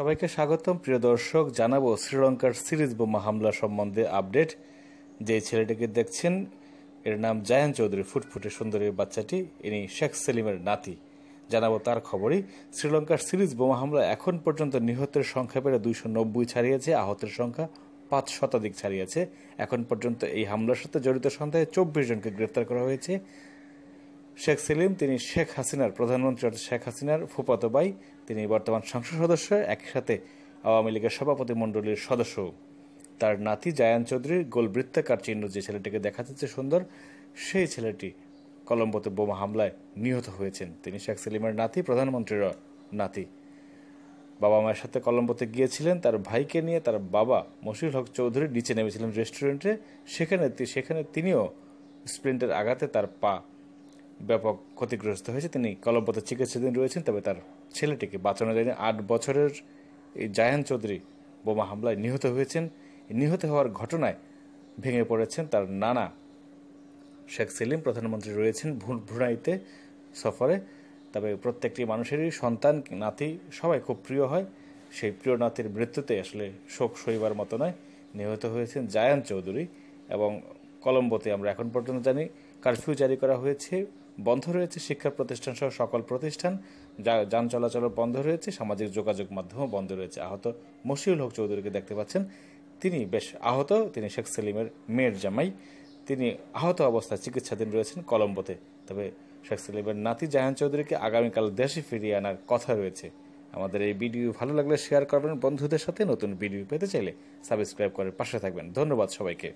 সবাইকে স্বাগতম। প্রিয় দর্শক, জানাবো শ্রীলঙ্কার সিরিজ বোমা হামলা সম্বন্ধে আপডেট। যে ছেলেটিকে দেখছেন এর নাম জায়ান চৌধুরী, ফুটফুটে সুন্দরী বাচ্চাটি, ইনি শেখ সেলিমের নাতি। জানাবো তার খবরই। শ্রীলঙ্কার সিরিজ বোমা হামলা এখন পর্যন্ত নিহতের সংখ্যা বেড়ে 290 ছাড়িয়েছে, আহতের সংখ্যা 5 শতাধিক ছাড়িয়েছে। এখন পর্যন্ত এই হামলার সাথে জড়িত সন্দেহে 24 জনকে গ্রেফতার করা হয়েছে। শেখ সেলিম, তিনি শেখ হাসিনার প্রধানমন্ত্রী শেখ হাসিনার ফুফাতো ভাই। তিনি বর্তমান সংসদ সদস্য, একই সাথে আওয়ামী লীগের সভাপতি মণ্ডলীর সদস্য। তার নাতি জায়ান চৌধুরীর গোলবৃত্তাকার চিহ্ন যে ছেলেটিকে দেখা যাচ্ছে সুন্দর, সেই ছেলেটি কলম্বোতে বোমা হামলায় নিহত হয়েছেন। তিনি শেখ সেলিমের নাতি, প্রধানমন্ত্রীর নাতি। বাবা মায়ের সাথে কলম্বোতে গিয়েছিলেন তার ভাইকে নিয়ে। তার বাবা মশিউল হক চৌধুরী নিচে নেমেছিলেন রেস্টুরেন্টে, সেখানে তিনিও স্প্রিন্টের আঘাতে তার পা ব্যাপক ক্ষতিগ্রস্ত হয়েছে। তিনি কলম্বোতে চিকিৎসাধীন রয়েছেন, তবে তার ছেলেটিকে বাঁচানো যায়নি। 8 বছরের এই জায়ান চৌধুরী বোমা হামলায় নিহত হয়েছেন। নিহত হওয়ার ঘটনায় ভেঙে পড়েছেন তার নানা শেখ সেলিম। প্রধানমন্ত্রী রয়েছেন ব্রুনাইতে সফরে। তবে প্রত্যেকটি মানুষেরই সন্তান, নাতি সবাই খুব প্রিয় হয়। সেই প্রিয় নাতির মৃত্যুতে আসলে শোক সইবার মতো নয়। নিহত হয়েছেন জায়ান চৌধুরী। এবং কলম্বোতে আমরা এখন পর্যন্ত জানি কারফিউ জারি করা হয়েছে, বন্ধ রয়েছে শিক্ষা প্রতিষ্ঠান সহ সকল প্রতিষ্ঠান, যান চলাচলও বন্ধ রয়েছে, সামাজিক যোগাযোগ মাধ্যমও বন্ধ রয়েছে। আহত মশিউল হক চৌধুরীকে দেখতে পাচ্ছেন, তিনি বেশ আহত। তিনি শেখ সেলিমের মেয়ের জামাই। তিনি আহত অবস্থায় চিকিৎসাধীন রয়েছেন কলম্বোতে। তবে শেখ সেলিমের নাতি জায়ান চৌধুরীকে আগামীকাল দেশে ফিরিয়ে আনার কথা রয়েছে। আমাদের এই ভিডিও ভালো লাগলে শেয়ার করবেন বন্ধুদের সাথে। নতুন ভিডিও পেতে চাইলে সাবস্ক্রাইব করে পাশে থাকবেন। ধন্যবাদ সবাইকে।